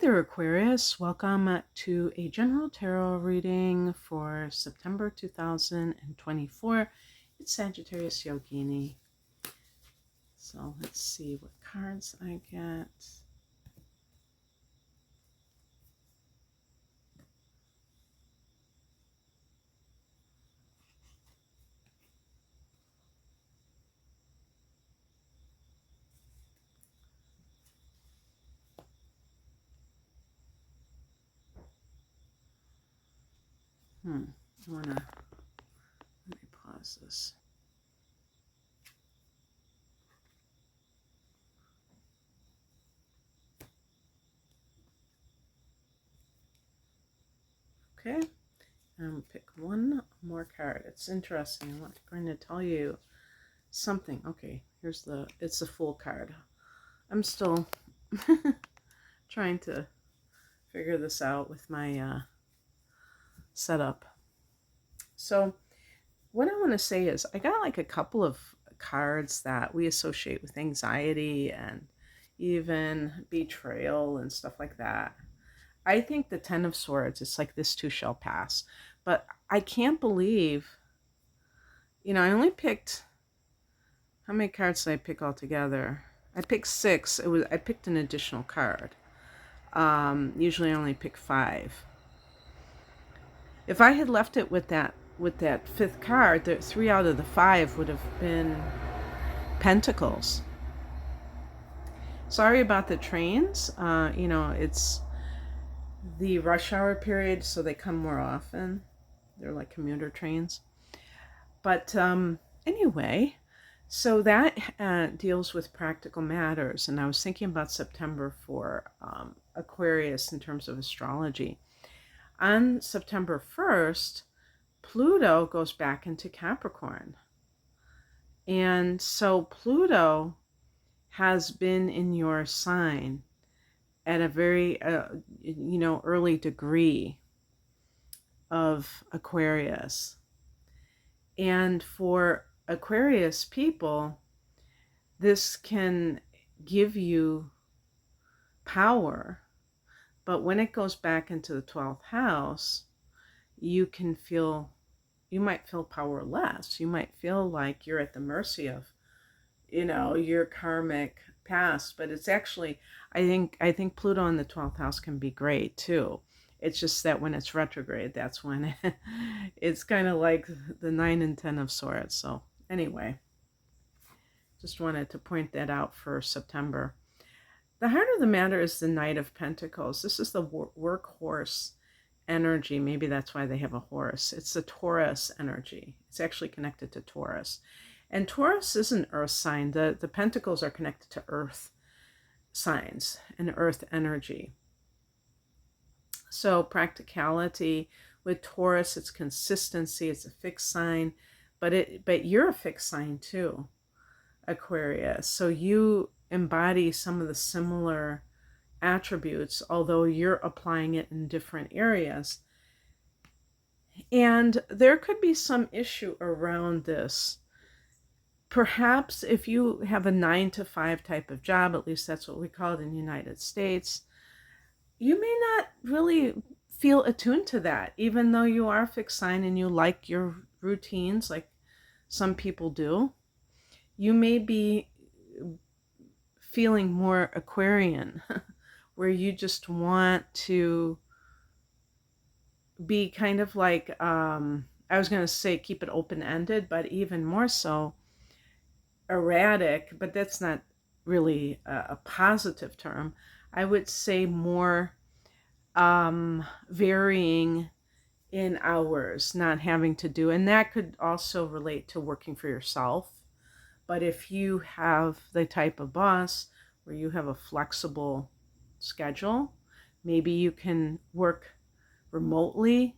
there, Aquarius. Welcome to a general tarot reading for September 2024. It's Sagittarius Yogini. So let's see what cards I get. Let me pause this. Okay, pick one more card. It's interesting. I'm going to tell you something. Okay, it's the Fool card. I'm still trying to figure this out with my setup. So what I want to say is I got like a couple of cards that we associate with anxiety and even betrayal and stuff like that. I think the Ten of Swords, it's like this too shall pass. But I can't believe, I only picked, how many cards did I pick altogether? I picked 6. I picked an additional card. Usually I only pick 5. If I had left it with that 5th card, the 3 out of the 5 would have been Pentacles. Sorry about the trains. It's the rush hour period, so they come more often. They're like commuter trains. But anyway, so that deals with practical matters. And I was thinking about September for Aquarius in terms of astrology. On September 1st, Pluto goes back into Capricorn. And so Pluto has been in your sign at a very, early degree of Aquarius. And for Aquarius people, this can give you power. But when it goes back into the 12th house, you might feel powerless. You might feel like you're at the mercy of, your karmic past. But it's actually, I think Pluto in the 12th house can be great too. It's just that when it's retrograde, that's when it's kind of like the 9 and 10 of Swords. So anyway, just wanted to point that out for September. The heart of the matter is the Knight of Pentacles. This is the workhorse energy. Maybe that's why they have a horse. It's the Taurus energy. It's actually connected to Taurus. And Taurus is an earth sign. The pentacles are connected to earth signs and earth energy. So practicality with Taurus, it's consistency. It's a fixed sign, but you're a fixed sign too, Aquarius. So you embody some of the similar attributes, although you're applying it in different areas. And there could be some issue around this. Perhaps if you have a 9-to-5 type of job, at least that's what we call it in the United States, you may not really feel attuned to that, even though you are a fixed sign and you like your routines like some people do. You may be feeling more Aquarian, where you just want to be kind of like, I was going to say keep it open-ended, but even more so erratic, but that's not really a positive term. I would say more varying in hours, not having to do, and that could also relate to working for yourself. But if you have the type of boss where you have a flexible schedule, maybe you can work remotely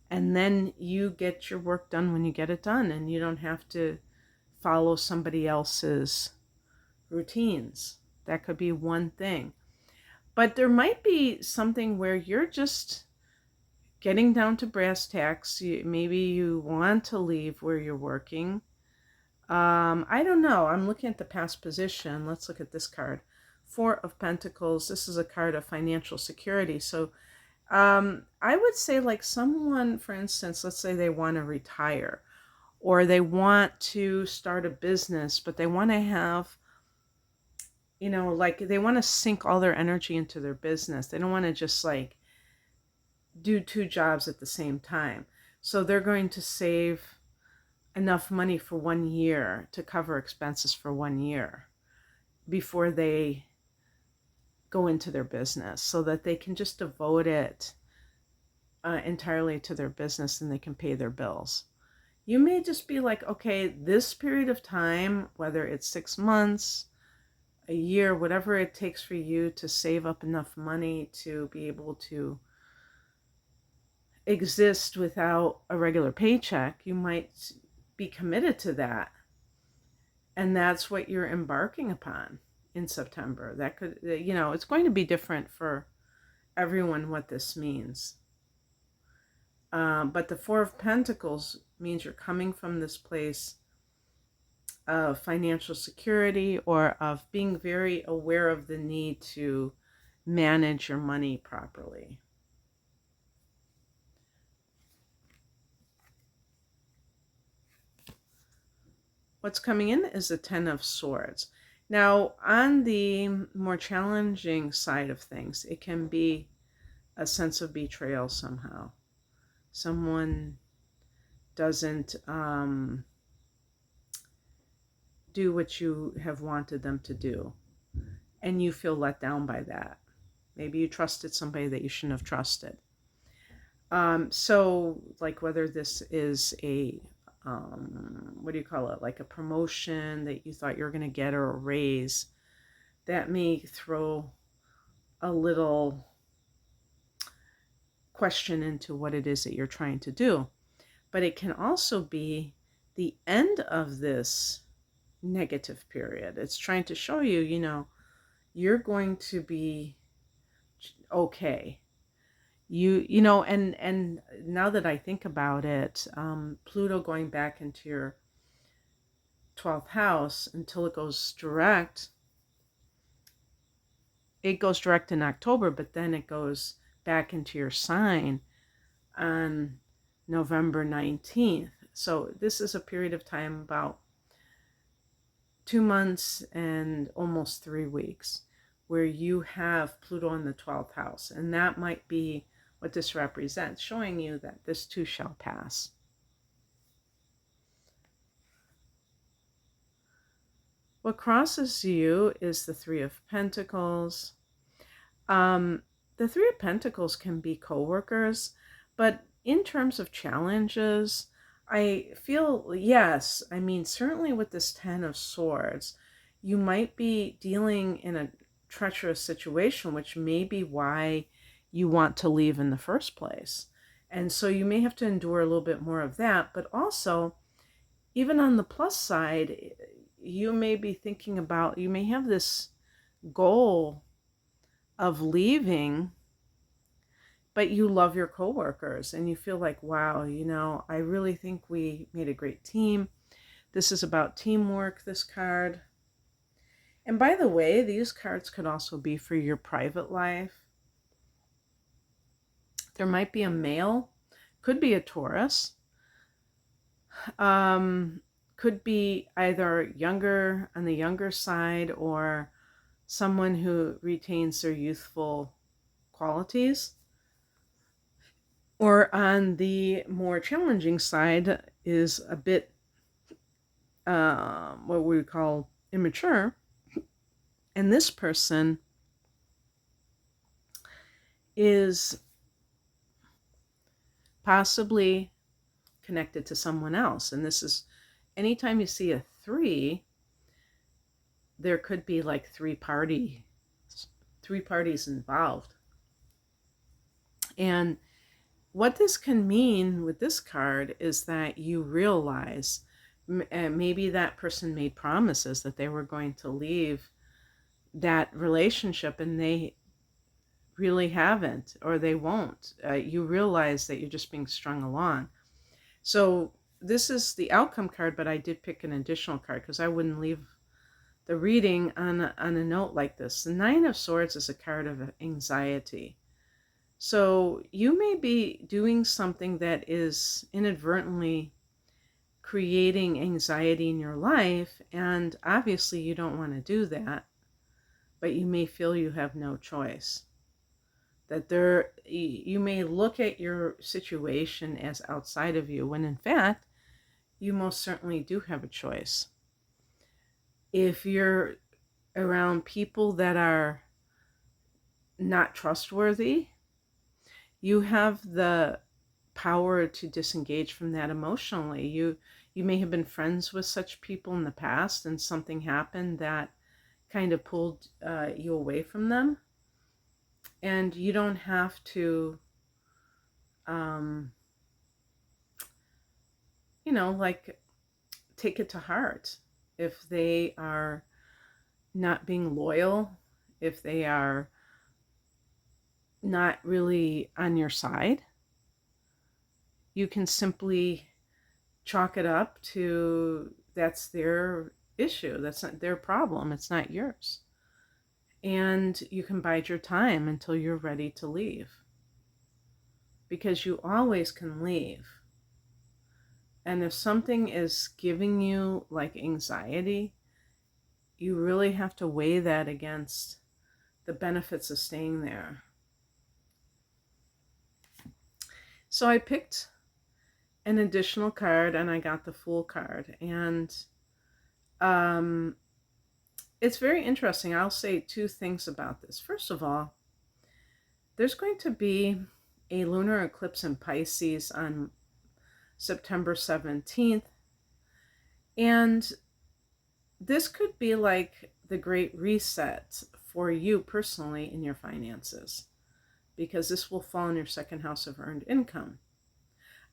and then you get your work done when you get it done, and you don't have to follow somebody else's routines. That could be one thing. But there might be something where you're just getting down to brass tacks. Maybe you want to leave where you're working. I don't know. I'm looking at the past position. Let's look at this card. Four of Pentacles, this is a card of financial security. So I would say like someone, for instance, let's say they want to retire or they want to start a business, but they want to have, like they want to sink all their energy into their business. They don't want to just like do two jobs at the same time. So they're going to save enough money for 1 year to cover expenses for 1 year before they go into their business so that they can just devote it entirely to their business and they can pay their bills. You may just be like, okay, this period of time, whether it's 6 months, a year, whatever it takes for you to save up enough money to be able to exist without a regular paycheck, you might be committed to that. And that's what you're embarking upon in September. That could, it's going to be different for everyone what this means. But the Four of Pentacles means you're coming from this place of financial security or of being very aware of the need to manage your money properly. What's coming in is the Ten of Swords. Now, on the more challenging side of things, it can be a sense of betrayal somehow. Someone doesn't do what you have wanted them to do, and you feel let down by that. Maybe you trusted somebody that you shouldn't have trusted. So, like whether this is a what do you call it, like a promotion that you thought you were going to get or a raise, that may throw a little question into what it is that you're trying to do. But it can also be the end of this negative period. It's trying to show you, you're going to be okay. And now that I think about it, Pluto going back into your 12th house until it goes direct. It goes direct in October, but then it goes back into your sign on November 19th. So this is a period of time about 2 months and almost 3 weeks where you have Pluto in the 12th house. And that might be what this represents, showing you that this too shall pass. What crosses you is the Three of Pentacles. The Three of Pentacles can be co-workers, but in terms of challenges, I feel, yes, I mean, certainly with this Ten of Swords, you might be dealing in a treacherous situation, which may be why you want to leave in the first place. And so you may have to endure a little bit more of that, but also, even on the plus side, you may be thinking about, you may have this goal of leaving, but you love your coworkers and you feel like, wow, I really think we made a great team. This is about teamwork, this card. And by the way, these cards could also be for your private life. There might be a male, could be a Taurus, could be either younger, on the younger side, or someone who retains their youthful qualities. Or on the more challenging side is a bit what we call immature. And this person is possibly connected to someone else. And this is, anytime you see a 3, there could be like three parties involved. And what this can mean with this card is that you realize maybe that person made promises that they were going to leave that relationship and they really haven't, or they won't. You realize that you're just being strung along. So this is the outcome card, but I did pick an additional card because I wouldn't leave the reading on a note like this. The Nine of Swords is a card of anxiety. So you may be doing something that is inadvertently creating anxiety in your life, and obviously you don't want to do that, but you may feel you have no choice. That you may look at your situation as outside of you, when in fact you most certainly do have a choice. If you're around people that are not trustworthy, you have the power to disengage from that emotionally. You may have been friends with such people in the past, and something happened that kind of pulled you away from them. And you don't have to, like, take it to heart if they are not being loyal, if they are not really on your side. You can simply chalk it up to that's their issue, that's not their problem, it's not yours. And you can bide your time until you're ready to leave, because you always can leave. And if something is giving you like anxiety, you really have to weigh that against the benefits of staying there. So I picked an additional card and I got the Fool card. And it's very interesting. I'll say two things about this. First of all, there's going to be a lunar eclipse in Pisces on September 17th. And this could be like the great reset for you personally in your finances, because this will fall in your second house of earned income.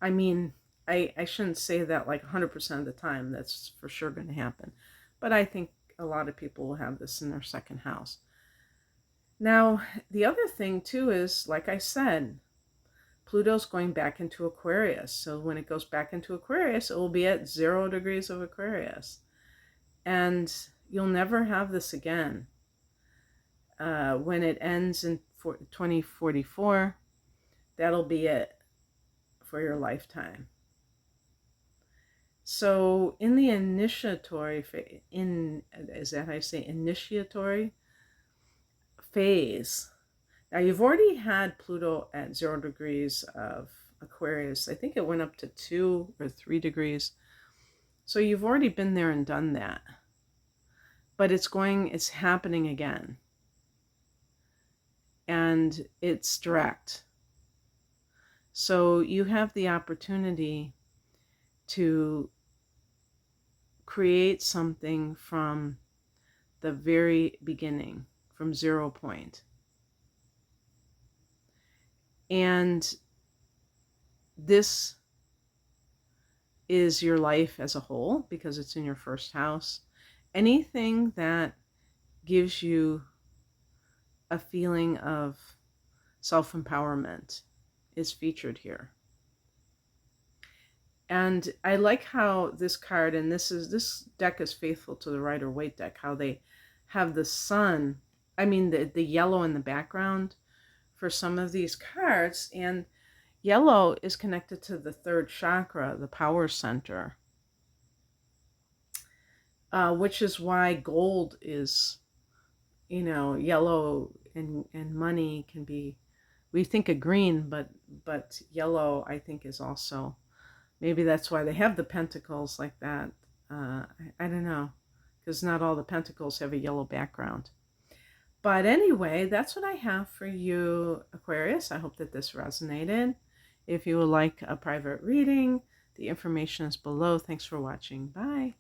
I mean, I shouldn't say that like 100% of the time that's for sure going to happen, but I think a lot of people will have this in their second house. Now, the other thing too is, like I said, Pluto's going back into Aquarius. So when it goes back into Aquarius, it will be at 0 degrees of Aquarius. And you'll never have this again. When it ends in 2044, that'll be it for your lifetime. So in the initiatory phase, now you've already had Pluto at 0 degrees of Aquarius. I think it went up to 2 or 3 degrees. So you've already been there and done that. But it's happening again. And it's direct. So you have the opportunity to create something from the very beginning, from 0 point. And this is your life as a whole, because it's in your first house. Anything that gives you a feeling of self-empowerment is featured here. And I like how this card, and this deck is faithful to the Rider-Waite deck, how they have the sun, the yellow in the background for some of these cards. And yellow is connected to the third chakra, the power center, which is why gold is, yellow, and money can be, we think of green, but yellow, I think, is also, maybe that's why they have the pentacles like that. I don't know, because not all the pentacles have a yellow background. But anyway, that's what I have for you, Aquarius. I hope that this resonated. If you would like a private reading, the information is below. Thanks for watching. Bye.